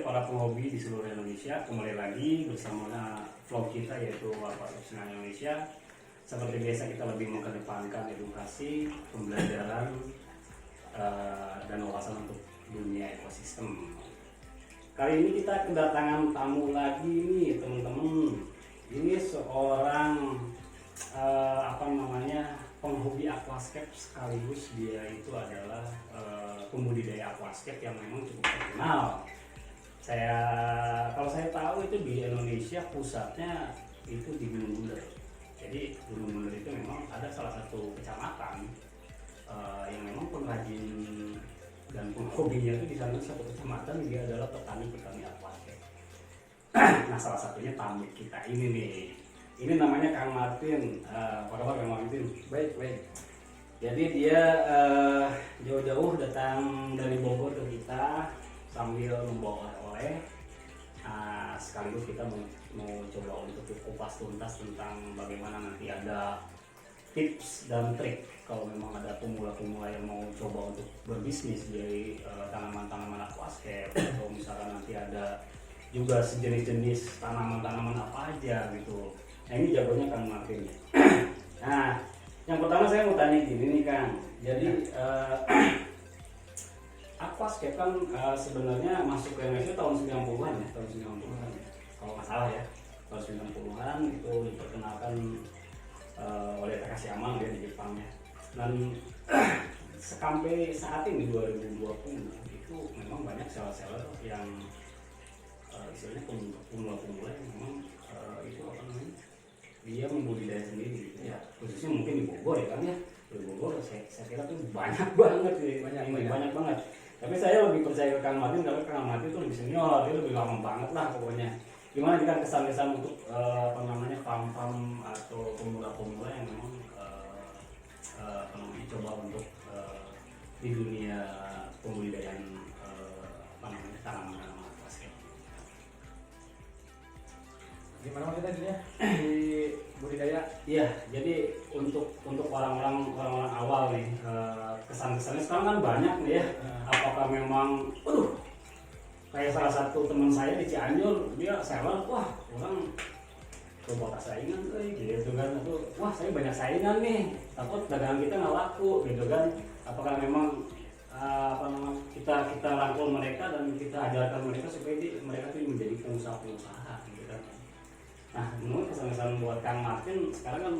para penghobi di seluruh Indonesia, kembali lagi bersama vlog kita yaitu Aquatics Indonesia. Seperti biasa kita lebih mengedepankan edukasi, pembelajaran dan wawasan untuk dunia ekosistem. Kali ini kita kedatangan tamu lagi nih teman-teman. Ini seorang penghobi aquascape, sekaligus dia itu adalah pembudidaya aquascape yang memang cukup terkenal. Kalau saya tahu itu di Indonesia pusatnya itu di Gunung Bunder. Jadi Gunung Bunder itu memang ada salah satu kecamatan yang memang pengrajin dan penghobinya itu di sana satu kecamatan dia adalah petani aquascape. Nah, salah satunya tamu kita ini nih. Ini namanya Kang Martin. Apa kabar Kang Martin? Baik. Jadi dia jauh-jauh datang dari Bogor ke kita sambil membawa oleh-oleh. Sekaligus kita mau coba untuk kupas tuntas tentang bagaimana nanti ada tips dan trik kalau memang ada pemula-pemula yang mau coba untuk berbisnis dari tanaman-tanaman aquascape, atau misalkan nanti ada juga sejenis-jenis tanaman-tanaman apa aja gitu. Nah, ini jagonya Kang Martin. Nah, yang pertama saya mau tanya gini nih Kang. Jadi aquascape kan sebenarnya masuk ke Indonesia tahun 90-an ya, kalau nggak salah ya. Tahun 90-an itu diperkenalkan oleh Takashi Amano ya di Jepang ya. Dan sampai saat ini 2020 itu memang banyak seller-seller yang istilahnya pemula-pemula yang memang itu apa namanya, dia membudidaya sendiri gitu ya, khususnya mungkin di Bogor ya kan ya. Di Bogor saya kira tuh banyak banget sih, banyak banget. Tapi saya lebih percaya ke Kang Martin karena Kang Martin itu lebih senior, dia lebih lama banget lah pokoknya. Gimana kita kesan-kesan untuk farm-farm atau pemula-pemula yang memang coba untuk di dunia pembudidayaan tanaman-tanaman aquascape. Gimana maksudnya dia di budidaya? Iya, jadi untuk orang-orang awal nih, kesan-kesannya sekarang kan banyak nih ya. Apakah memang, kayak salah satu teman saya di Cianjur, dia seller, wah orang coba saingan gitu kan, atau wah saya banyak saingan nih, takut dagangan kita nggak laku gitu kan. Apakah memang kita rangkul mereka dan kita ajarkan mereka supaya mereka tuh menjadi pengusaha gitu kan. Nah, menurut kesan-kesan buat Kang Martin sekarang kan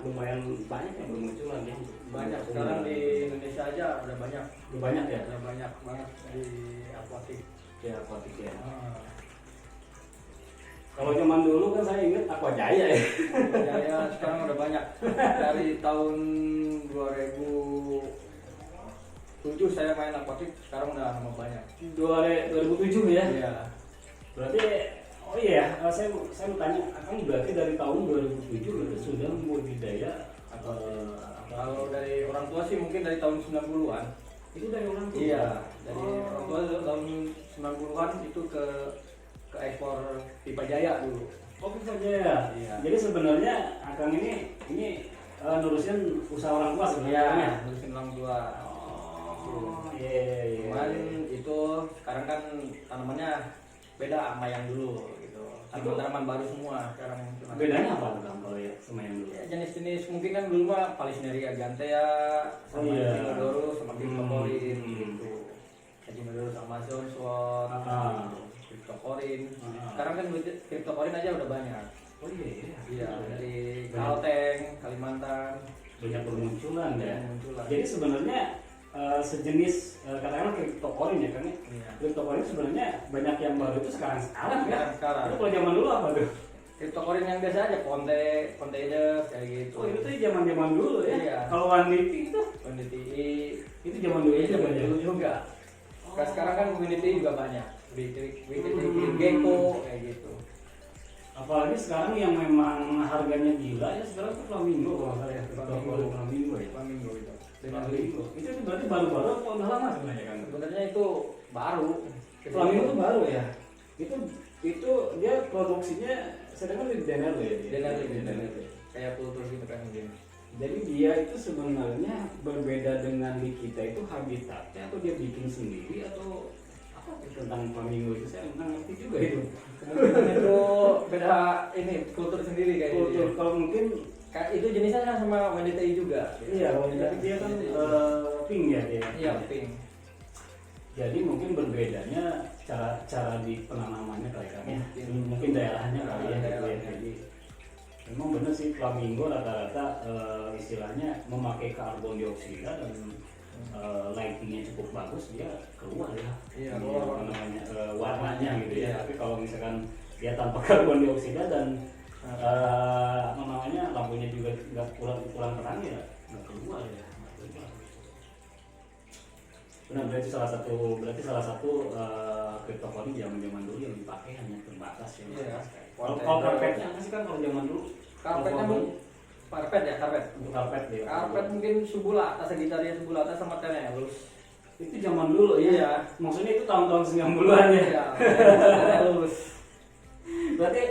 lumayan banyak yang bermunculan ya. Banyak sekarang di Indonesia aja udah banyak. Udah banyak ya? Udah banyak banget di aquatic. Ya, aquatic ya. Kalau zaman dulu kan saya ingat Aquajaya ya. Aquajaya sekarang udah banyak. Dari tahun 2007 saya main aquatic, sekarang udah nama banyak. 2007 ya? Iya. Berarti saya mau tanya, Akang berarti dari tahun 2007 berarti sudah budidaya atau kalau dari orang tua sih mungkin dari tahun 90-an. Itu dari orang tua? Iya, dari orang tua tahun 90-an itu ke ekspor Pipa Jaya dulu. Oh, Pipa Jaya. Iya. Jadi sebenarnya Akang ini nurusin usaha orang tua sebenarnya. Iya, nurusin orang tua. Iya. Cuman itu sekarang kan tanamannya beda sama yang dulu gitu. Tanaman baru semua sekarang. Bedanya apa tuh kalau ya sama yang dulu? Ya, jenis-jenis mungkin kan dulu mah Palisneria Gantea sama Echinodorus sama Cryptocorin gitu. Echinodorus sama Johnson, Cryptocorin. Sekarang kan Cryptocorin aja udah banyak. Oh iya. Iya, dari Kalteng, Kalimantan Banyak bermunculan ya. Munculan. Jadi sebenarnya sejenis katakanlah Cryptocorin ya kan ya. Iya. Cryptocorin sebenarnya banyak yang baru itu sekarang ya. Sekarang. Itu kalau zaman dulu apa tuh? Cryptocorin yang biasa aja, Container kayak gitu. Oh, itu tuh zaman dulu ya. Iya. Kalau Wanditi itu Community itu zaman dulu itu zaman dulu juga. Sekarang kan community juga banyak. Gecko kayak gitu. Apalagi sekarang yang memang harganya gila ya, sekarang tuh Flamingo kalau nggak salah ya. Flamingo ya. Flamingo itu. Flamingo. Itu berarti baru-baru atau udah lama sebenarnya kan? Sebenarnya itu baru. Flamingo itu baru ya. Itu dia produksinya sedangkan di Denali ya. Denali. Kayak kultur gitu kan mungkin. Jadi dia itu sebenarnya berbeda dengan di kita itu habitatnya, atau dia bikin sendiri atau apa tentang flamingo itu saya nggak ngerti juga itu. Kemungkinan itu beda ini kultur sendiri kayaknya. Kultur kalau mungkin Itu jenisnya kan sama WDTI juga. iya, kalau dia kan pink ya dia. Iya, pink. Jadi mungkin berbedanya cara di penanamannya kali kan ya. Mungkin daerahnya kali ya. Jadi memang benar sih flamingo rata-rata istilahnya memakai karbon dioksida dan lightingnya cukup bagus, dia keluar ya. Iya, apa namanya warnanya gitu ya. Tapi kalau misalkan dia tanpa karbon dioksida dan apa namanya lampunya juga nggak kurang terang ya nggak keluar ya. Benar, berarti salah satu kriptokoin zaman dulu yang dipakai hanya terbatas ya. Iya. Kalau karpetnya apa sih kan kalau zaman dulu? Karpetnya karpet ya, karpet. Untuk karpet ya. Karpet mungkin subula atas, gitarnya subula atas sama tenelus. Itu zaman dulu ya. Iya. Maksudnya itu tahun-tahun 90-an ya. Iya. Tenelus. Berarti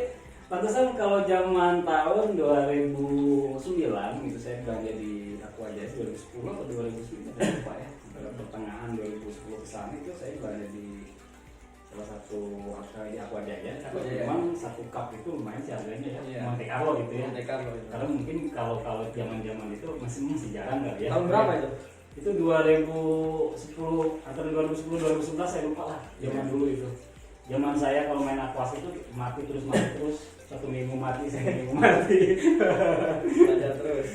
pantesan kalau zaman tahun 2009 gitu saya belanja di Aqua Jaya 2010 atau 2009 saya lupa ya. Pertengahan 2010 ke sana itu saya belanja di salah satu di Aqua Jaya. Memang satu cup itu lumayan sih harganya ya. Iya. Monte Carlo gitu ya. Monte Carlo. Karena mungkin kalau zaman itu masih jarang kali ya. Tahun berapa itu? Itu 2010 atau 2011 saya lupa lah. Zaman dulu itu. Zaman saya kalau main aquas itu mati terus 1 minggu mati, 1 minggu mati. Belajar terus.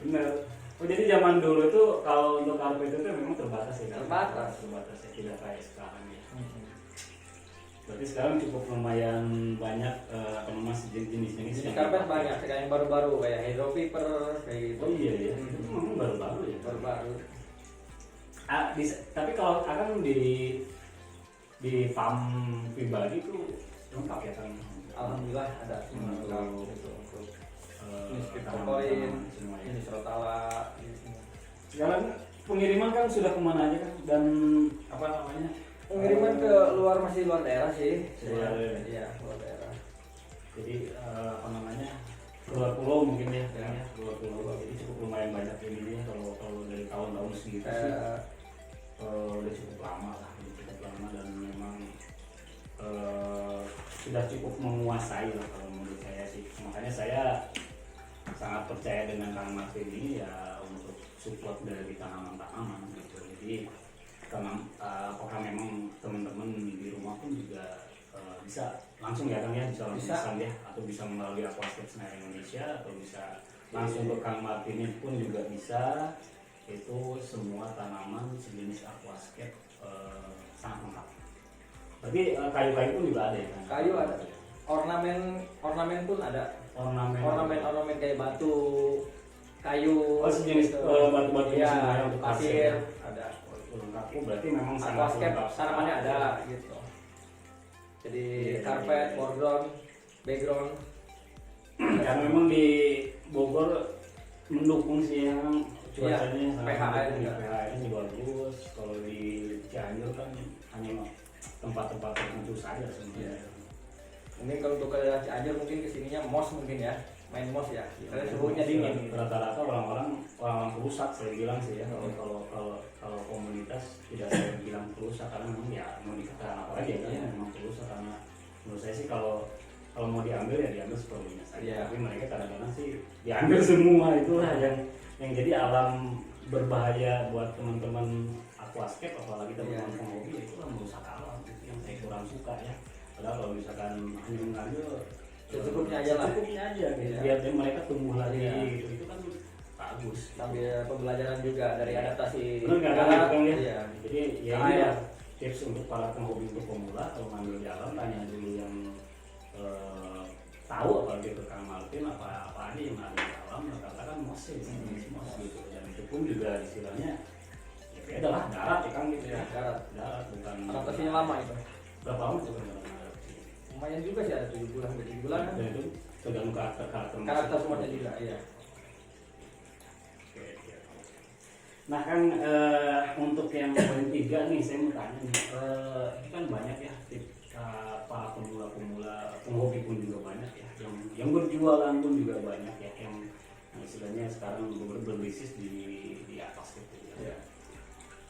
Benar. Oh jadi zaman dulu itu kalau untuk karpet itu memang terbatas ya. Terbatas ya, tidak kayak sekarang ya. Berarti sekarang cukup lumayan banyak jenis-jenis Jenis karpet banyak, kayak yang baru-baru kayak hydrofiber kayak gitu. Oh iya ya. Itu memang baru-baru ya. Baru-baru. Tapi kalau akan di farm pribadi itu lengkap ya kan? Alhamdulillah ada semua lengkap gitu untuk jenis kriptokoin, jenis rotala. Sekarang pengiriman kan sudah kemana aja kan dan apa namanya? Pengiriman ke masih luar daerah sih. Luar daerah. Iya, luar daerah. Jadi apa namanya? Luar pulau mungkin ya, luar pulau. Jadi cukup lumayan banyak ini ya kalau dari tahun-tahun segitu sih. Udah cukup lama dan memang sudah cukup menguasai lah kalau menurut saya sih. Makanya saya sangat percaya dengan Kang Martin ini ya untuk support dari tanaman-tanaman gitu. Jadi apakah memang teman-teman di rumah pun juga bisa langsung ya Kang ya, bisa langsung ya, atau bisa melalui Aquascape Senayan Indonesia, atau bisa langsung ke Kang Martin pun juga bisa. Itu semua tanaman sejenis aquascape sangat lengkap. Berarti kayu-kayu pun juga ada ya kan? Kayu ada. Ornamen pun ada. Ornamen kayak batu, kayu. Oh sejenis batu-batu ya, untuk pasir ada. Lengkap. Berarti memang sangat Aquascape lengkap. tanamannya ada gitu. Jadi karpet, foreground, background. Karena memang di Bogor mendukung sih yang cuacanya PHN juga bagus. Kalau di Cianjur kan hanya tempat-tempat tertentu saja sebenarnya. Mungkin kalau untuk ke Cianjur mungkin kesininya mos mungkin ya, main mos ya. Karena suhunya dingin. Rata-rata orang-orang perusak saya bilang sih ya. Kalau komunitas tidak saya bilang perusak karena memang ya mau dikatakan apa lagi ya memang perusak karena menurut saya sih kalau mau diambil ya diambil sepenuhnya saja. Tapi mereka kadang-kadang sih diambil semua itulah yang jadi alam berbahaya buat teman-teman aquascape, apalagi teman-teman penghobi, itu kan merusak alam. Itu yang saya kurang suka ya. Padahal kalau misalkan hanya mengambil secukupnya aja lah. Secukupnya aja gitu. Biar mereka tumbuh lagi gitu. Itu kan bagus. Sambil pembelajaran juga dari adaptasi. Benar kan ya? Iya. Jadi ya tips untuk para penghobi untuk pemula kalau ngambil jalan tanya dulu yang tahu apalagi ke Kang Martin apa aja yang ada di alam, katakan mos gitu. Dan itu pun juga istilahnya ya beda lah, darat ya Kang gitu ya. Darat bukan. Adaptasinya lama itu. Berapa lama itu kan adaptasi? Lumayan juga sih, ada 7 bulan, 7 bulan. Dan itu tergantung karakter semuanya juga, iya. Nah kan untuk yang poin 3 nih saya mau tanya nih, ini kan banyak ya para pemula penghobi pun juga banyak ya, yang berjualan pun juga banyak ya, yang istilahnya sekarang berbisnis di atas gitu ya.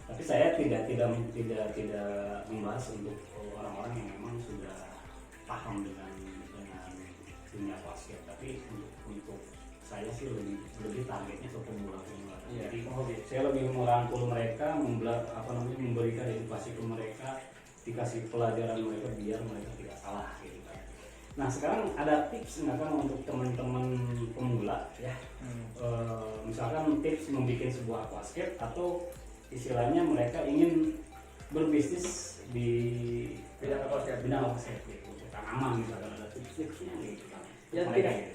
Tapi Tapi saya tidak membahas untuk orang-orang yang memang sudah paham dengan dunia aquascape. Tapi untuk saya sih lebih targetnya ke pemula-pemula. Jadi saya lebih merangkul mereka, memberikan edukasi ke mereka, dikasih pelajaran mereka biar mereka tidak salah gitu kan. Nah sekarang ada tips nggak kan untuk teman-teman pemula ya? Misalkan tips membuat sebuah aquascape atau istilahnya mereka ingin berbisnis di bidang aquascape gitu, tanaman misalkan, ada tips-tipsnya gitu kan? Ya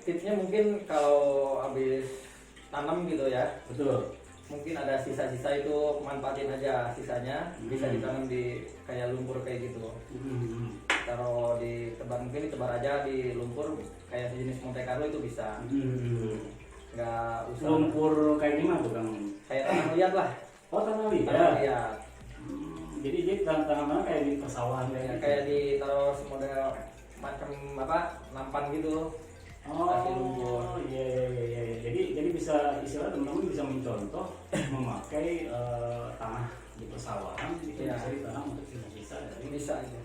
tipsnya mungkin kalau habis tanam gitu ya, betul, mungkin ada sisa-sisa itu manfaatin aja, sisanya bisa ditanam di kayak lumpur kayak gitu. Taruh di tebar, mungkin ditebar aja di lumpur kayak sejenis Monte Carlo itu bisa. Nggak usah lumpur kayak gimana tuh Kang? kayak tanah liat lah. Oh tanah liat. Tanah liat. Jadi tanah kayak di persawahan Kayak ditaruh semodel macam nampan gitu. Kasih lumpur. Iya. Jadi bisa istilah teman-teman bisa mencontoh memakai tanah di persawahan itu bisa ditanam untuk sisa-sisa dari. Bisa aja.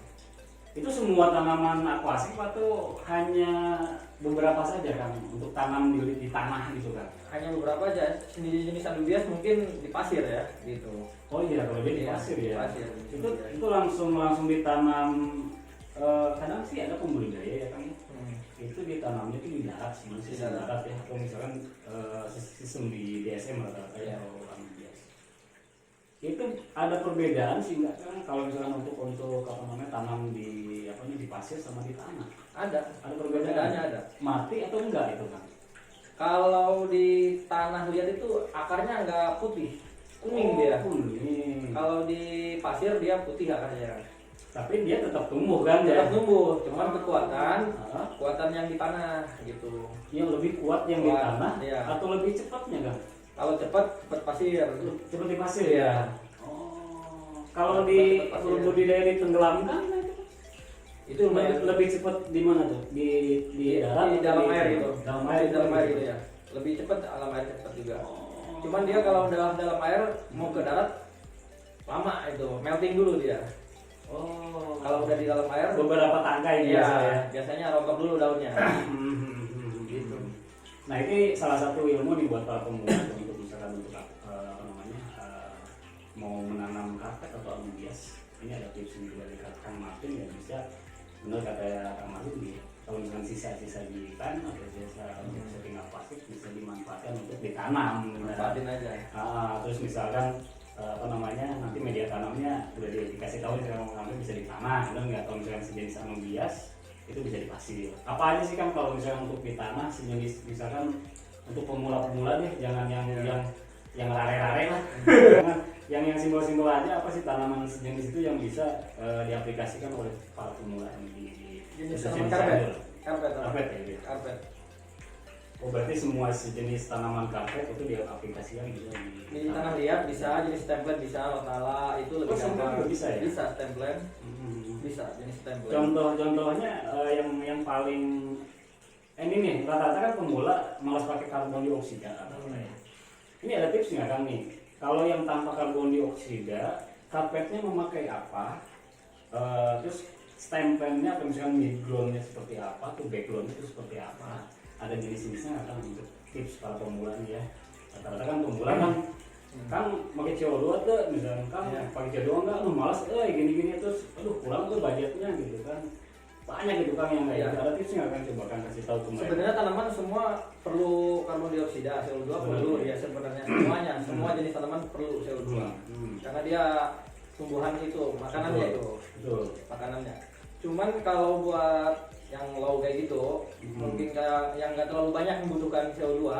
Itu semua tanaman aquascape atau hanya beberapa saja kan untuk tanam di tanah gitu kan? Hanya beberapa aja. Jenis anubias mungkin di pasir ya gitu. Oh iya, kalau dia di pasir ya. Pasir. Itu langsung ditanam. Kadang sih ada pembudidaya ya kan. Itu ditanamnya itu di darat sih, masih di darat ya. Atau misalkan sistem di DSM rata-rata ya orang biasa. Itu ada perbedaan sih enggak kan kalau misalkan untuk tanam di pasir sama di tanah? Ada perbedaannya ada. Mati atau enggak itu kan? Kalau di tanah liat itu akarnya enggak putih, kuning dia. Kuning. Kalau di pasir dia putih akarnya. Tapi dia tetap tumbuh kan ya? Tetap tumbuh, cuman kekuatan yang di tanah gitu. Yang lebih kuat yang di tanah iya. Atau lebih cepatnya kan? Kalau cepat pasir. Cepat di pasir ya. Kalau di budidaya ditenggelamkan itu lebih cepat di mana tuh? Di darat? Di dalam air itu. Dalam air itu ya. Lebih cepat, alam air cepat juga. Cuman dia kalau dalam air mau ke darat lama itu, melting dulu dia. Kalau udah di dalam air beberapa tangkai biasanya rontok dulu daunnya. Gitu. Nah ini salah satu ilmu nih buat para pemula untuk misalkan mau menanam karpet atau anubias. Ini ada tips juga dari Kang Martin ya, bisa benar kata Kang Martin nih, kalau misalkan sisa-sisa di ikan atau sisa setengah plastik bisa dimanfaatkan untuk ditanam. Manfaatin aja. Terus misalkan nanti media tanamnya udah dikasih tahu misalkan bisa di tanah, dan nggak, kalau misalkan sejenis anubias itu bisa di pasir. Apa aja sih kan kalau misalkan untuk di tanah sejenis, misalkan untuk pemula-pemula deh, jangan yang rare-rare lah. yang simbol-simbol aja, apa sih tanaman sejenis itu yang bisa diaplikasikan oleh para pemula di jenis tanaman karpet ya. Karpet. Oh berarti semua sejenis tanaman karpet itu diaplikasikan bisa di tanah liat bisa, jenis template bisa, rotala itu lebih gampang. Bisa ya? Bisa template. Bisa jenis template. Contohnya yang paling ini nih, rata-rata kan pemula malas pakai karbon dioksida. Ini ada tips nggak kan nih? Kalau yang tanpa karbon dioksida, karpetnya memakai apa? Terus stempennya atau misalnya midgroundnya seperti apa? Tuh backgroundnya itu seperti apa? Ada jenis-jenisnya nggak kan untuk tips para pemula nih ya? Rata-rata kan pemula kan pakai CO2 tuh, misalnya kan pakai CO2 enggak, malas, gini-gini terus, kurang tuh budgetnya gitu kan. Banyak gitu kan yang kayak gitu. Ada tipsnya nggak kan, coba kan kasih tahu ke mereka. Sebenarnya tanaman semua perlu karbon dioksida, CO2 perlu ya sebenarnya semuanya, semua jenis tanaman perlu CO2. Karena dia tumbuhan itu, makanannya itu. Betul. Makanannya. Cuman kalau buat yang low kayak gitu, mungkin yang nggak terlalu banyak membutuhkan CO2,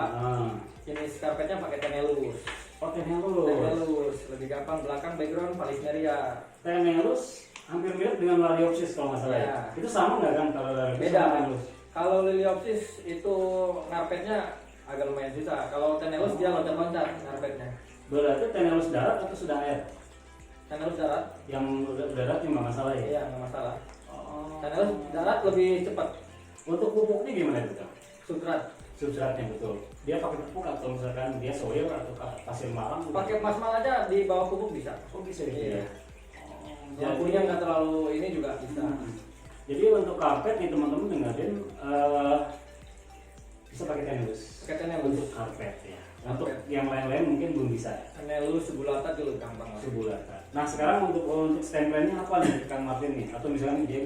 jenis karpetnya pakai tenellus. Oh tenellus, lebih gampang, belakang background Valisneria. Tenellus hampir mirip dengan Lariopsis kalau nggak salah ya. Itu sama nggak kan kalau Lariopsis? Beda. Kalau Liliopsis itu karpetnya agak lumayan susah. Kalau tenellus dia loncat-loncat karpetnya. Berarti tenellus darat atau sudah air? Tenellus darat. Yang darat nggak masalah ya? Iya nggak masalah. Tenellus darat lebih cepat. Untuk pupuknya gimana itu kan? Substrat. substratnya betul. Dia pakai pupuk atau misalkan dia soil atau pasir malam? Pakai plasma aja di bawah pupuk bisa. Oh bisa gitu Iya. ya. Lampunya nggak terlalu ini juga bisa. Jadi untuk karpet nih teman-teman dengerin bisa pakai tenus. Pakai tenus untuk karpet ya. Untuk Karpet. yang lain-lain mungkin belum bisa. Tenelus sebulatan dulu gampang lah. Sebulatan. Nah sekarang untuk stempelnya apa nih Kang Martin nih? Atau misalnya dia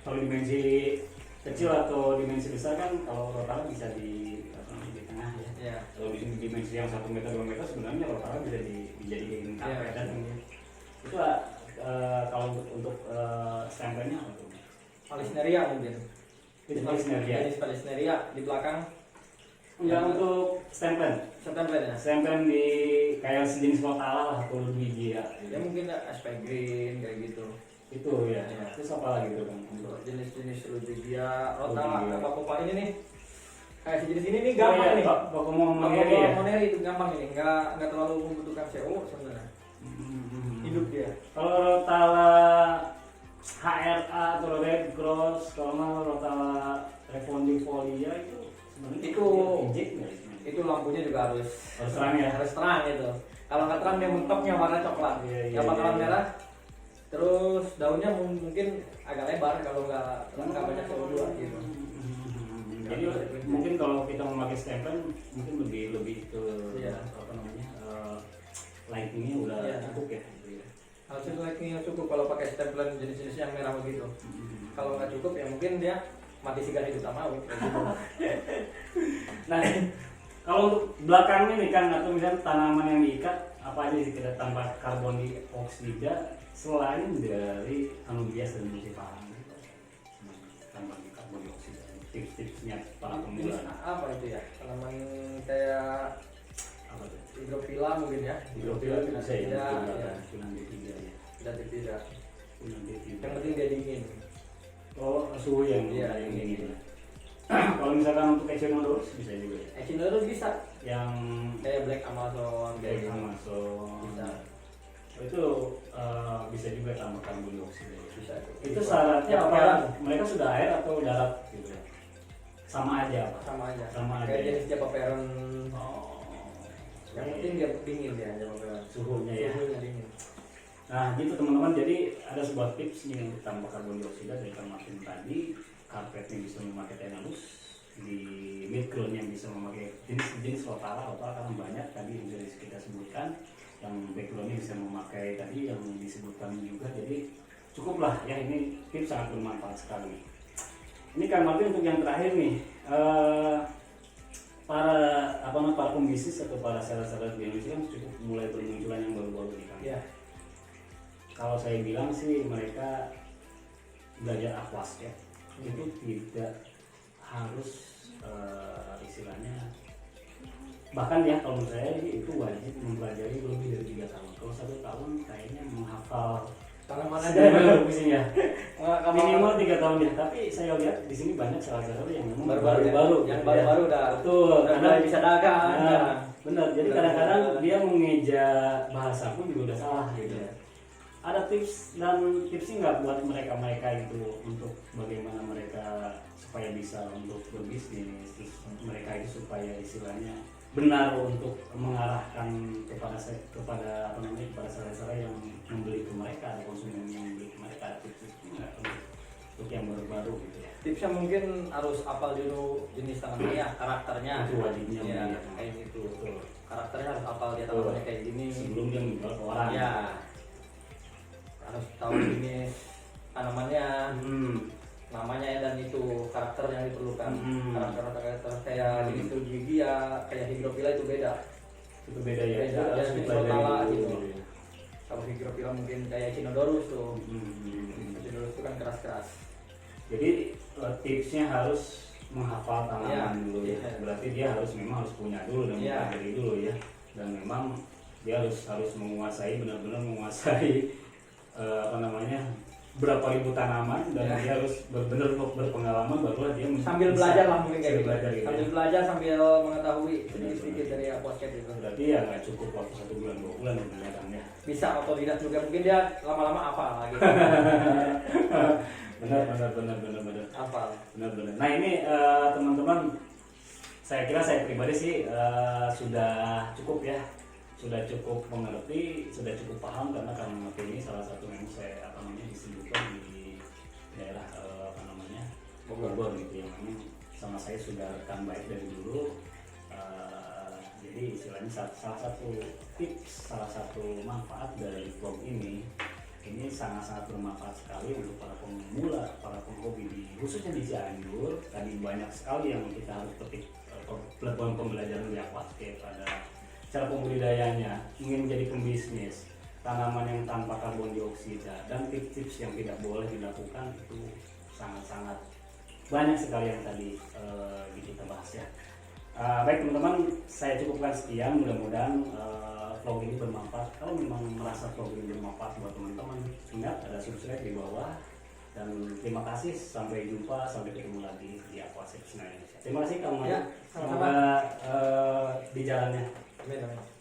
kalau dimensi kecil atau dimensi besar kan kalau rotaran bisa di tengah ya. Iya. Kalau di dimensi yang 1 meter 2 meter sebenarnya rotaran bisa dijadikan karpet Iya. dan itu kalau untuk stempelnya apa tuh? Palisneria mungkin. Itu palisneria. Jenis palisneria di belakang. Enggak untuk stempel. Stempelnya. Stempel di kayak sejenis Rotala lah atau Ludwigia. Ya mungkin SP Green kayak gitu. Itu ya. Iya. Terus apa lagi tuh Kang? Untuk jenis-jenis Ludwigia, Rotala, Ludwigia. apa ini nih. Kayak sejenis ini nih gampang nih. Bapak mau Moneri ya. Moneri itu gampang ini, nggak terlalu membutuhkan CO sebenarnya. Hidup dia. Kalau Rotala HRA atau Red Cross, kalau nggak Rotala Refondifolia itu sebenarnya injek nggak sih? Itu lampunya juga harus Terang ya. harus terang gitu. Kalau nggak terang dia mentoknya warna coklat. Iya, iya, Yang bakalan iya. merah. Terus daunnya mungkin agak lebar kalau nggak banyak CO2 gitu. Jadi mungkin kalau kita memakai stempel mungkin lebih ke Iya. apa namanya lightingnya udah Iya. cukup ya. Gitu ya. Harusnya lightingnya cukup kalau pakai stempel jenis-jenis yang merah begitu. Kalau nggak cukup ya mungkin dia mati sigar hidup tak mau. Nah, kalau untuk belakangnya nih Kang atau misalnya tanaman yang diikat apa aja sih kita tambah karbon dioksida selain dari anubias dan multifarang tambah karbon dioksida tips-tipsnya para Jenis pemula apa itu ya? Tanaman kayak apa tuh? hidrofila mungkin ya. Hidrofila bisa ya, ya. Pinang D3 ya. Tidak tidak. Pinang D3. Yang penting dia dingin. Oh, suhu yang Iya, yang yang ini. Kalau misalkan untuk echinodorus bisa juga ya. Echinodorus bisa. Yang Kayak Black Amazon kayak gitu. masuk Bisa. itu bisa juga tambah karbon dioksida ya. Bisa itu. Itu syaratnya Yang apa? merah Mereka sudah air atau darat gitu ya? Sama aja apa? sama aja. Sama aja. Kayak jenis Java Peron. Oh, Yang penting dia dingin dia Java Peron. suhunya ya. Suhunya dingin. Nah gitu teman-teman, jadi ada sebuah tips nih untuk tambah karbon dioksida dari Kang Martin tadi. Karpetnya bisa memakai tenalus, di midground yang bisa memakai jenis-jenis rotala karena banyak tadi yang sudah kita sebutkan, yang backgroundnya bisa memakai tadi yang disebutkan juga. Jadi cukuplah ya, ini tips sangat bermanfaat sekali. Ini Kang Martin untuk yang terakhir nih, para pembisnis atau para seller-seller di Indonesia kan cukup mulai bermunculan yang baru-baru nih Kang. Iya. Kalau saya bilang sih mereka belajar aquas ya, itu tidak harus istilahnya, bahkan ya kalau menurut saya itu wajib mempelajari lebih dari 3 tahun. Kalau 1 tahun kayaknya menghafal Tanaman aja aja. isinya minimal 3 tahun ya. Tapi saya lihat di sini banyak seller-seller yang memang baru-baru, yang baru-baru udah betul, udah mulai bisa dagang. Nah, benar. Jadi Udah kadang-kadang bisa. dia mengeja bahasa pun juga udah salah gitu ya. Ada tips dan tipsnya nggak buat mereka itu untuk bagaimana mereka supaya bisa untuk berbisnis, terus mereka itu supaya istilahnya benar untuk mengarahkan kepada apa namanya, kepada seller-seller yang membeli ke mereka, atau konsumen yang membeli ke mereka. Tips-tipsnya nggak untuk yang baru-baru gitu ya. Tipsnya mungkin harus hafal dulu jenis tanamannya, karakternya. Itu wajibnya Ya, ya. kayak gitu. Betul. Karakternya harus hafal dia tanamannya kayak gini. Sebelum dia menjual ke orang. Ya. Harus tahu jenis tanamannya, namanya dan itu karakter yang diperlukan. Karakter kayak jenis Ludwigia, kayak hidrofila itu beda. Itu beda ya. Beda, Harus jenis dipelajari rotala dulu gitu. ya. Kalau hidrofila mungkin kayak Echinodorus tuh. Echinodorus itu kan keras-keras. Jadi tipsnya harus menghafal tanaman Iya, dulu ya. iya. Berarti dia memang harus punya dulu dan Iya. mempelajari dulu ya. Dan memang dia harus menguasai, benar-benar menguasai apa namanya, berapa ribu tanaman, dan Iya. dia harus benar-benar berpengalaman barulah dia Sambil bisa- belajar lah mungkin kayak sambil gitu. belajar gitu Sambil ya. belajar sambil mengetahui sedikit-sedikit dari aquascape itu. Berarti ya nggak cukup waktu 1 bulan 2 bulan untuk belajarnya. Bisa otodidak juga, mungkin dia lama-lama hafal lagi. Benar. Hafal. Benar. Nah ini teman-teman, saya kira saya pribadi sih sudah cukup ya, sudah cukup mengerti, sudah cukup paham karena ini salah satu yang saya disebutkan di daerah Bogor gitu, yang memang sama saya sudah rekan baik dari dulu. Jadi istilahnya salah satu tips, salah satu manfaat dari vlog ini sangat-sangat bermanfaat sekali untuk para pemula, para penghobi khususnya di Cianjur. Tadi banyak sekali yang kita harus petik pembelajaran di aquascape, ada cara pembudidayanya, ingin menjadi pembisnis, tanaman yang tanpa karbon dioksida, dan tips-tips yang tidak boleh dilakukan itu sangat-sangat banyak sekali yang tadi kita bahas ya. Baik teman-teman, saya cukupkan sekian. Mudah-mudahan vlog ini bermanfaat. Kalau memang merasa vlog ini bermanfaat buat teman-teman, ingat ada subscribe di bawah. Dan terima kasih, sampai jumpa, sampai ketemu lagi di Aquascape Indonesia. Terima kasih Kang Maya. Ya, semoga di jalannya. Amin, amin.